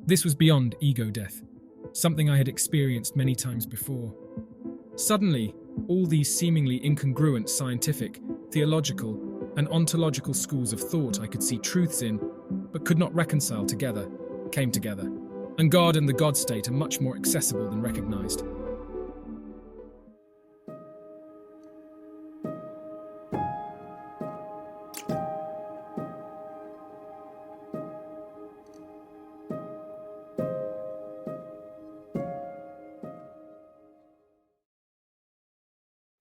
This was beyond ego death, something I had experienced many times before. Suddenly, all these seemingly incongruent scientific, theological, and ontological schools of thought I could see truths in, but could not reconcile together, came together, and God and the God state are much more accessible than recognized.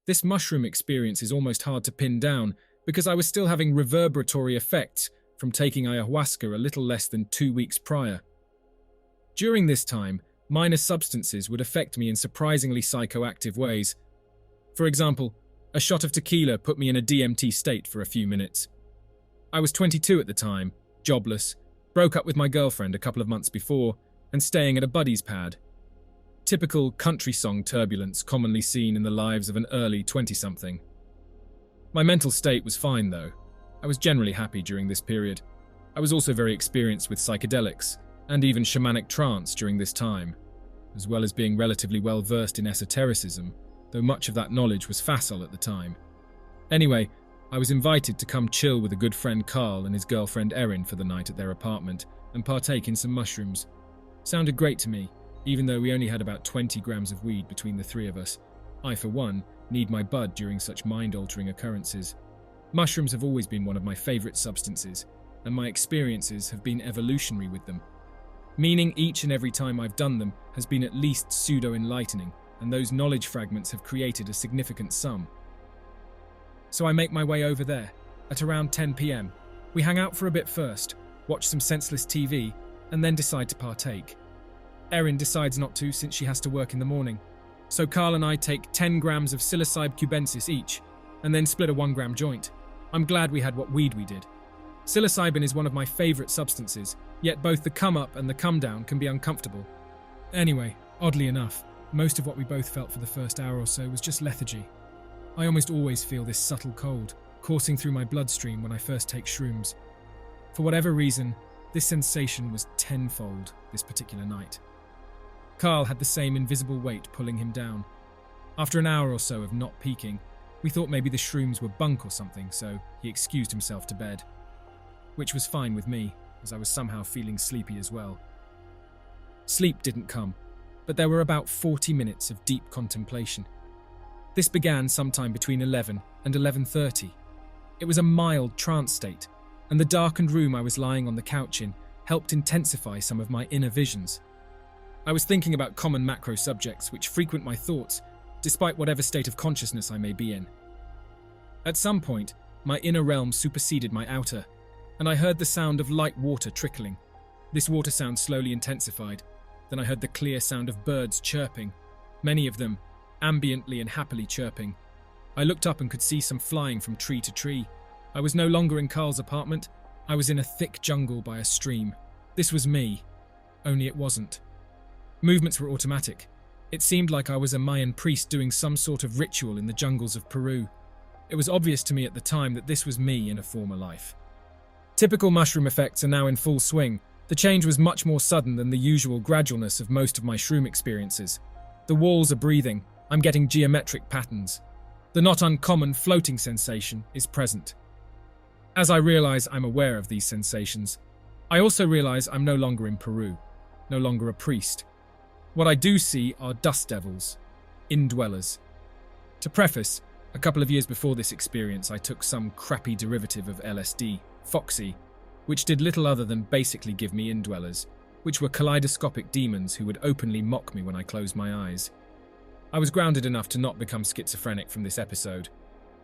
This mushroom experience is almost hard to pin down because I was still having reverberatory effects from taking ayahuasca a little less than 2 weeks prior. During this time, minor substances would affect me in surprisingly psychoactive ways. For example, a shot of tequila put me in a DMT state for a few minutes. I was 22 at the time, jobless, broke up with my girlfriend a couple of months before, and staying at a buddy's pad. Typical country song turbulence commonly seen in the lives of an early 20-something. My mental state was fine though. I was generally happy during this period. I was also very experienced with psychedelics, and even shamanic trance during this time, as well as being relatively well versed in esotericism, though much of that knowledge was facile at the time. Anyway, I was invited to come chill with a good friend Carl and his girlfriend Erin for the night at their apartment and partake in some mushrooms. Sounded great to me, even though we only had about 20 grams of weed between the three of us. I, for one, need my bud during such mind-altering occurrences. Mushrooms have always been one of my favorite substances, and my experiences have been evolutionary with them. Meaning each and every time I've done them has been at least pseudo-enlightening, and those knowledge fragments have created a significant sum. So I make my way over there, at around 10 p.m. We hang out for a bit first, watch some senseless TV, and then decide to partake. Erin decides not to since she has to work in the morning. So Carl and I take 10 grams of psilocybe cubensis each, and then split a 1-gram joint. I'm glad we had what weed we did. Psilocybin is one of my favorite substances, yet both the come up and the come down can be uncomfortable. Anyway, oddly enough, most of what we both felt for the first hour or so was just lethargy. I almost always feel this subtle cold, coursing through my bloodstream when I first take shrooms. For whatever reason, this sensation was tenfold this particular night. Carl had the same invisible weight pulling him down. After an hour or so of not peaking, we thought maybe the shrooms were bunk or something, so he excused himself to bed. Which was fine with me, as I was somehow feeling sleepy as well. Sleep didn't come, but there were about 40 minutes of deep contemplation. This began sometime between 11 and 11:30. It was a mild trance state, and the darkened room I was lying on the couch in helped intensify some of my inner visions. I was thinking about common macro subjects which frequent my thoughts, despite whatever state of consciousness I may be in. At some point, my inner realm superseded my outer, and I heard the sound of light water trickling. This water sound slowly intensified. Then I heard the clear sound of birds chirping, many of them ambiently and happily chirping. I looked up and could see some flying from tree to tree. I was no longer in Carl's apartment. I was in a thick jungle by a stream. This was me, only it wasn't. Movements were automatic. It seemed like I was a Mayan priest doing some sort of ritual in the jungles of Peru. It was obvious to me at the time that this was me in a former life. Typical mushroom effects are now in full swing. The change was much more sudden than the usual gradualness of most of my shroom experiences. The walls are breathing. I'm getting geometric patterns. The not uncommon floating sensation is present. As I realize I'm aware of these sensations, I also realize I'm no longer in Peru, no longer a priest. What I do see are dust devils, indwellers. To preface, a couple of years before this experience I took some crappy derivative of LSD, Foxy, which did little other than basically give me indwellers, which were kaleidoscopic demons who would openly mock me when I closed my eyes. I was grounded enough to not become schizophrenic from this episode,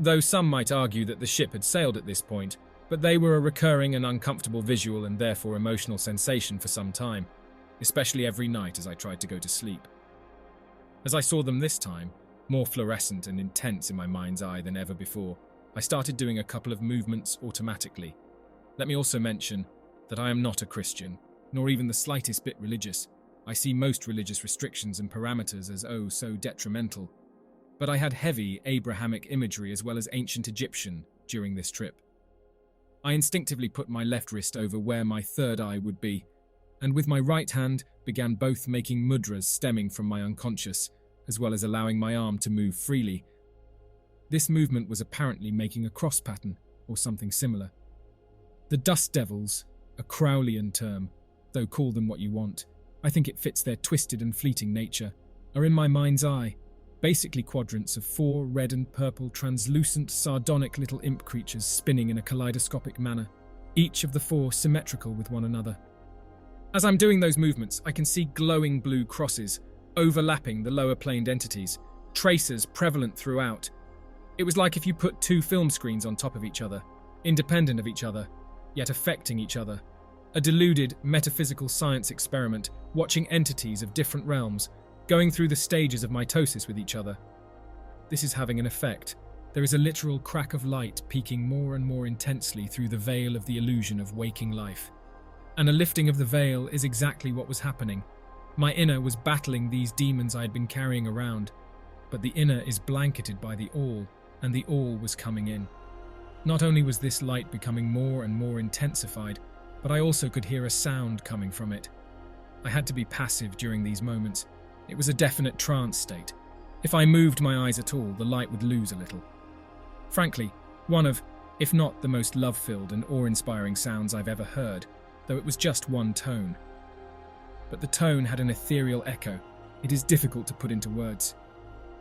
though some might argue that the ship had sailed at this point, but they were a recurring and uncomfortable visual and therefore emotional sensation for some time, especially every night as I tried to go to sleep. As I saw them this time, more fluorescent and intense in my mind's eye than ever before, I started doing a couple of movements automatically. Let me also mention that I am not a Christian, nor even the slightest bit religious. I see most religious restrictions and parameters as oh so detrimental. But I had heavy Abrahamic imagery as well as ancient Egyptian during this trip. I instinctively put my left wrist over where my third eye would be, and with my right hand began both making mudras stemming from my unconscious, as well as allowing my arm to move freely. This movement was apparently making a cross pattern, or something similar. The dust devils, a Crowleyan term, though call them what you want, I think it fits their twisted and fleeting nature, are in my mind's eye, basically quadrants of 4 red and purple translucent sardonic little imp creatures spinning in a kaleidoscopic manner, each of the 4 symmetrical with one another. As I'm doing those movements, I can see glowing blue crosses overlapping the lower planed entities, tracers prevalent throughout. It was like if you put 2 film screens on top of each other, independent of each other, yet affecting each other. A deluded metaphysical science experiment, watching entities of different realms, going through the stages of mitosis with each other. This is having an effect. There is a literal crack of light peeking more and more intensely through the veil of the illusion of waking life. And a lifting of the veil is exactly what was happening. My inner was battling these demons I had been carrying around, but the inner is blanketed by the all, and the all was coming in. Not only was this light becoming more and more intensified, but I also could hear a sound coming from it. I had to be passive during these moments. It was a definite trance state. If I moved my eyes at all, the light would lose a little. Frankly, one of, if not the most love-filled and awe-inspiring sounds I've ever heard, though it was just one tone. But the tone had an ethereal echo. It is difficult to put into words.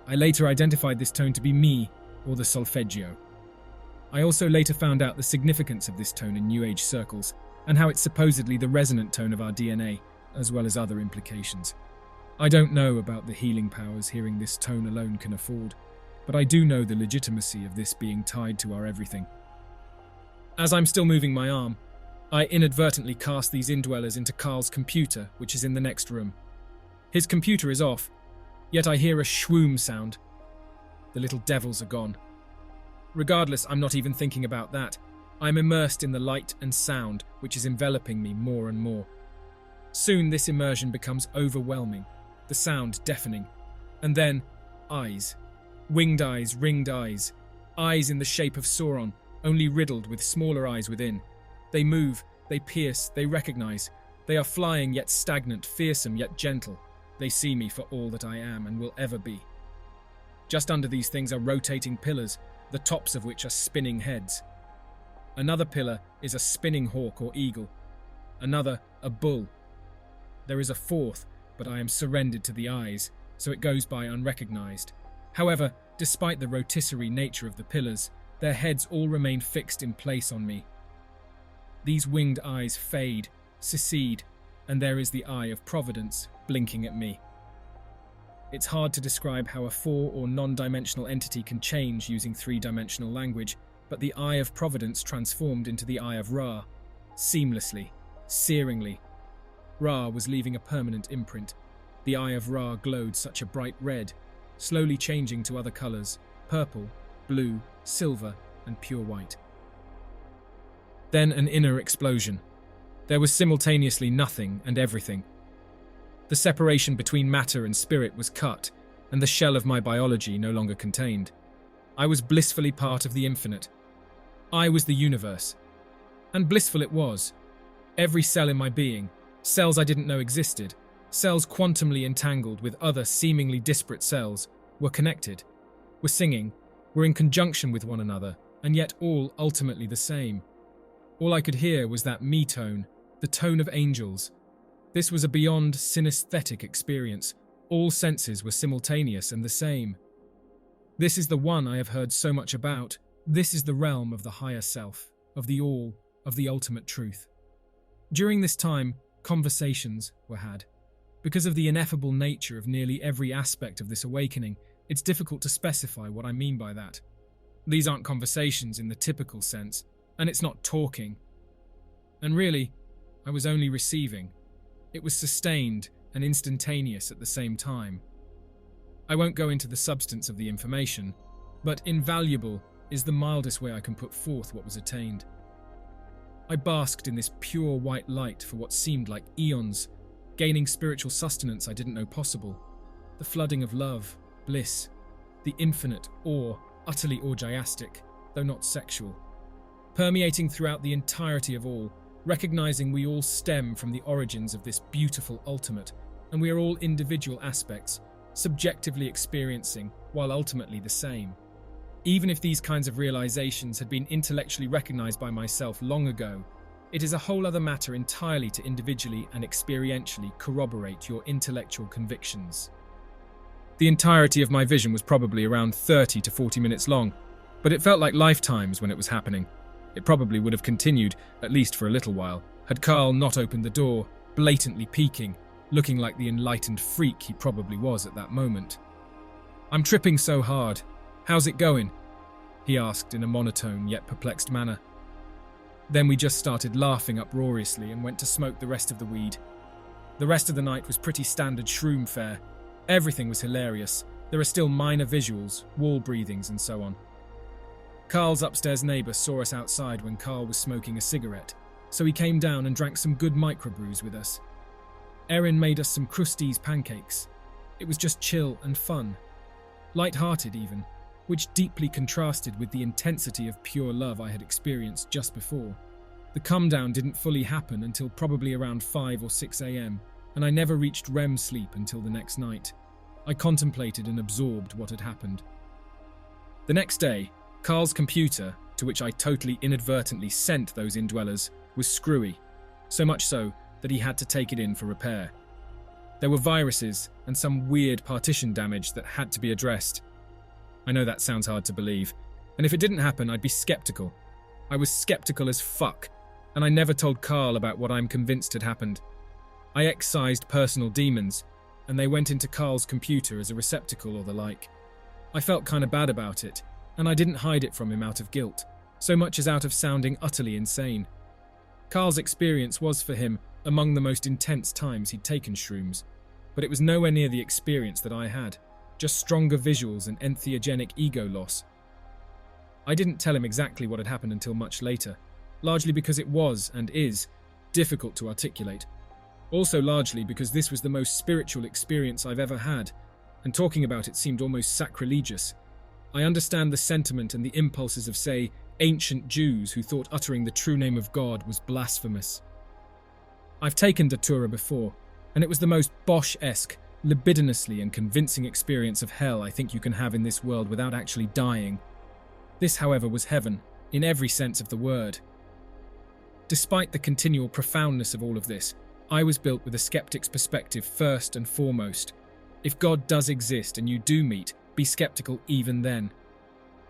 I later identified this tone to be me, or the solfeggio. I also later found out the significance of this tone in New Age circles, and how it's supposedly the resonant tone of our DNA, as well as other implications. I don't know about the healing powers hearing this tone alone can afford, but I do know the legitimacy of this being tied to our everything. As I'm still moving my arm, I inadvertently cast these indwellers into Carl's computer, which is in the next room. His computer is off, yet I hear a shwoom sound. The little devils are gone. Regardless, I'm not even thinking about that. I'm immersed in the light and sound, which is enveloping me more and more. Soon this immersion becomes overwhelming, the sound deafening. And then, eyes. Winged eyes, ringed eyes. Eyes in the shape of Sauron, only riddled with smaller eyes within. They move, they pierce, they recognize. They are flying yet stagnant, fearsome yet gentle. They see me for all that I am and will ever be. Just under these things are rotating pillars, the tops of which are spinning heads. Another pillar is a spinning hawk or eagle. Another, a bull. There is a fourth, but I am surrendered to the eyes, so it goes by unrecognized. However, despite the rotisserie nature of the pillars, their heads all remain fixed in place on me. These winged eyes fade, secede, and there is the eye of providence blinking at me. It's hard to describe how a 4 or non-dimensional entity can change using 3-dimensional language, but the eye of providence transformed into the eye of Ra, seamlessly, searingly. Ra was leaving a permanent imprint. The eye of Ra glowed such a bright red, slowly changing to other colors, purple, blue, silver, and pure white. Then an inner explosion. There was simultaneously nothing and everything. The separation between matter and spirit was cut, and the shell of my biology no longer contained. I was blissfully part of the infinite. I was the universe. And blissful it was. Every cell in my being, cells I didn't know existed, cells quantumly entangled with other seemingly disparate cells, were connected, were singing, were in conjunction with one another, and yet all ultimately the same. All I could hear was that me tone, the tone of angels. This was a beyond synesthetic experience. All senses were simultaneous and the same. This is the one I have heard so much about. This is the realm of the higher self, of the all, of the ultimate truth. During this time, conversations were had. Because of the ineffable nature of nearly every aspect of this awakening, it's difficult to specify what I mean by that. These aren't conversations in the typical sense, and it's not talking. And really, I was only receiving. It was sustained and instantaneous at the same time. I won't go into the substance of the information, but invaluable is the mildest way I can put forth what was attained. I basked in this pure white light for what seemed like eons, gaining spiritual sustenance I didn't know possible. The flooding of love, bliss, the infinite awe, utterly orgiastic, though not sexual. Permeating throughout the entirety of all, recognizing we all stem from the origins of this beautiful ultimate, and we are all individual aspects, subjectively experiencing while ultimately the same. Even if these kinds of realizations had been intellectually recognized by myself long ago, it is a whole other matter entirely to individually and experientially corroborate your intellectual convictions. The entirety of my vision was probably around 30 to 40 minutes long, but it felt like lifetimes when it was happening. It probably would have continued, at least for a little while, had Carl not opened the door, blatantly peeking, looking like the enlightened freak he probably was at that moment. "I'm tripping so hard. How's it going?" he asked in a monotone yet perplexed manner. Then we just started laughing uproariously and went to smoke the rest of the weed. The rest of the night was pretty standard shroom fare. Everything was hilarious. There are still minor visuals, wall breathings and so on. Carl's upstairs neighbour saw us outside when Carl was smoking a cigarette, so he came down and drank some good microbrews with us. Erin made us some crusties pancakes. It was just chill and fun. Light-hearted even, which deeply contrasted with the intensity of pure love I had experienced just before. The come-down didn't fully happen until probably around 5 or 6 a.m, and I never reached REM sleep until the next night. I contemplated and absorbed what had happened. The next day, Carl's computer, to which I totally inadvertently sent those indwellers, was screwy, so much so that he had to take it in for repair. There were viruses and some weird partition damage that had to be addressed. I know that sounds hard to believe, and if it didn't happen, I'd be skeptical. I was skeptical as fuck, and I never told Carl about what I'm convinced had happened. I excised personal demons, and they went into Carl's computer as a receptacle or the like. I felt kinda bad about it, and I didn't hide it from him out of guilt, so much as out of sounding utterly insane. Carl's experience was for him among the most intense times he'd taken shrooms, but it was nowhere near the experience that I had, just stronger visuals and entheogenic ego loss. I didn't tell him exactly what had happened until much later, largely because it was, and is, difficult to articulate. Also largely because this was the most spiritual experience I've ever had, and talking about it seemed almost sacrilegious. I understand the sentiment and the impulses of, say, ancient Jews who thought uttering the true name of God was blasphemous. I've taken Datura before, and it was the most Bosch-esque, libidinously and convincing experience of hell I think you can have in this world without actually dying. This, however, was heaven, in every sense of the word. Despite the continual profoundness of all of this, I was built with a skeptic's perspective first and foremost. If God does exist and you do meet, be skeptical even then.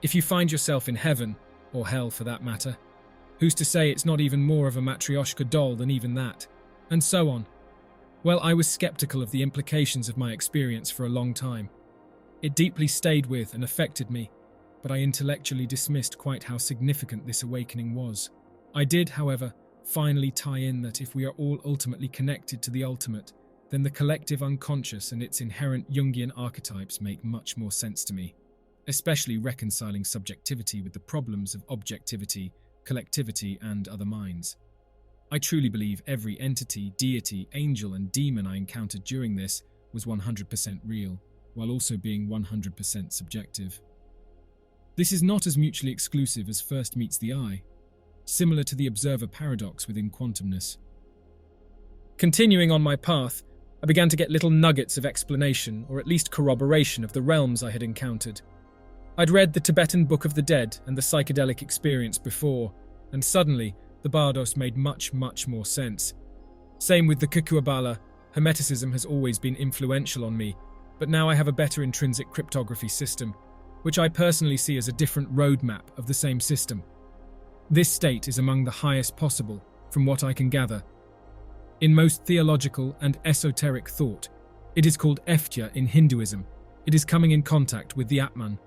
If you find yourself in heaven, or hell for that matter, who's to say it's not even more of a Matryoshka doll than even that? And so on. Well, I was skeptical of the implications of my experience for a long time. It deeply stayed with and affected me, but I intellectually dismissed quite how significant this awakening was. I did, however, finally tie in that if we are all ultimately connected to the ultimate, then the collective unconscious and its inherent Jungian archetypes make much more sense to me, especially reconciling subjectivity with the problems of objectivity, collectivity, and other minds. I truly believe every entity, deity, angel, and demon I encountered during this was 100% real, while also being 100% subjective. This is not as mutually exclusive as first meets the eye, similar to the observer paradox within quantumness. Continuing on my path, I began to get little nuggets of explanation, or at least corroboration of the realms I had encountered. I'd read the Tibetan Book of the Dead and the psychedelic experience before, and suddenly, the Bardos made much more sense. Same with the Kikuabala. Hermeticism has always been influential on me, but now I have a better intrinsic cryptography system, which I personally see as a different roadmap of the same system. This state is among the highest possible, from what I can gather. In most theological and esoteric thought, it is called Eftya in Hinduism. It is coming in contact with the Atman.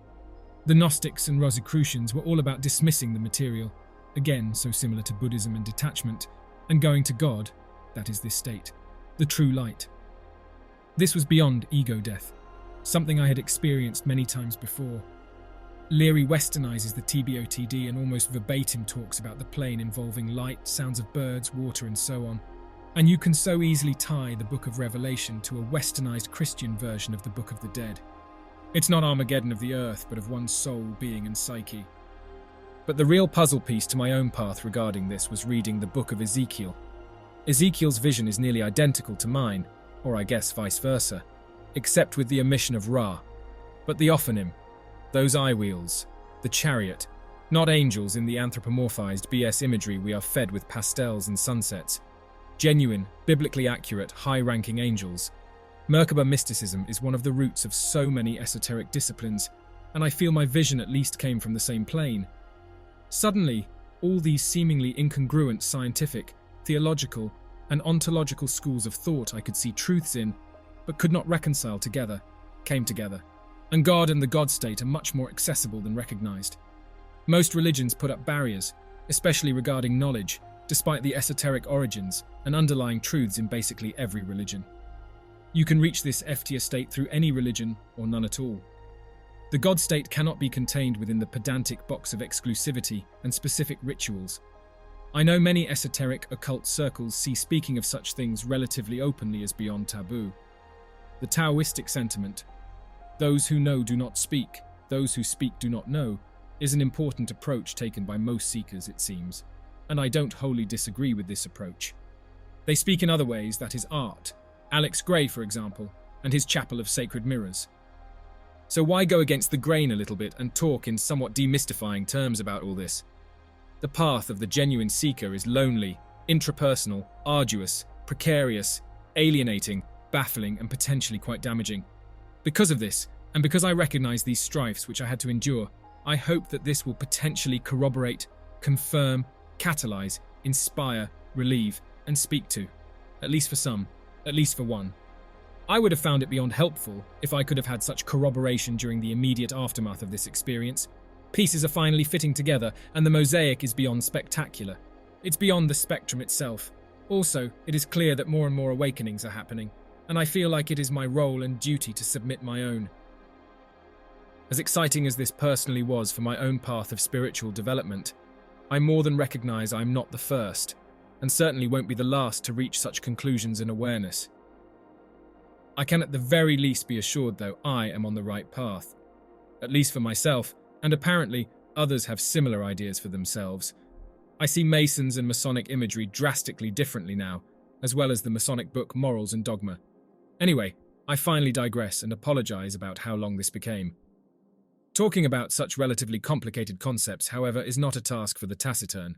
The Gnostics and Rosicrucians were all about dismissing the material, again so similar to Buddhism and detachment, and going to God, that is this state, the true light. This was beyond ego death, something I had experienced many times before. Leary westernizes the TBOTD and almost verbatim talks about the plane involving light, sounds of birds, water, and so on. And you can so easily tie the Book of Revelation to a westernized Christian version of the Book of the Dead. It's not Armageddon of the earth, but of one's soul, being, and psyche. But the real puzzle piece to my own path regarding this was reading the book of Ezekiel. Ezekiel's vision is nearly identical to mine, or I guess vice versa, except with the omission of Ra. But the Ophanim, those eye wheels, the chariot, not angels in the anthropomorphized BS imagery we are fed with pastels and sunsets. Genuine, biblically accurate, high-ranking angels. Merkaba mysticism is one of the roots of so many esoteric disciplines, and I feel my vision at least came from the same plane. Suddenly, all these seemingly incongruent scientific, theological, and ontological schools of thought I could see truths in, but could not reconcile together, came together. And God and the God state are much more accessible than recognized. Most religions put up barriers, especially regarding knowledge, despite the esoteric origins and underlying truths in basically every religion. You can reach this FT state through any religion or none at all. The God state cannot be contained within the pedantic box of exclusivity and specific rituals. I know many esoteric occult circles see speaking of such things relatively openly as beyond taboo. The Taoistic sentiment, "Those who know do not speak, those who speak do not know," is an important approach taken by most seekers, it seems, and I don't wholly disagree with this approach. They speak in other ways, that is art. Alex Gray, for example, and his Chapel of Sacred Mirrors. So why go against the grain a little bit and talk in somewhat demystifying terms about all this? The path of the genuine seeker is lonely, intrapersonal, arduous, precarious, alienating, baffling, and potentially quite damaging. Because of this, and because I recognize these strifes which I had to endure, I hope that this will potentially corroborate, confirm, catalyze, inspire, relieve, and speak to. At least for some, at least for one. I would have found it beyond helpful if I could have had such corroboration during the immediate aftermath of this experience. Pieces are finally fitting together, and the mosaic is beyond spectacular. It's beyond the spectrum itself. Also, it is clear that more and more awakenings are happening, and I feel like it is my role and duty to submit my own. As exciting as this personally was for my own path of spiritual development, I more than recognize I'm not the first, and certainly won't be the last to reach such conclusions and awareness. I can at the very least be assured, though, I am on the right path. At least for myself, and apparently others have similar ideas for themselves. I see Masons and Masonic imagery drastically differently now, as well as the Masonic book Morals and Dogma. Anyway, I finally digress and apologize about how long this became. Talking about such relatively complicated concepts, however, is not a task for the taciturn.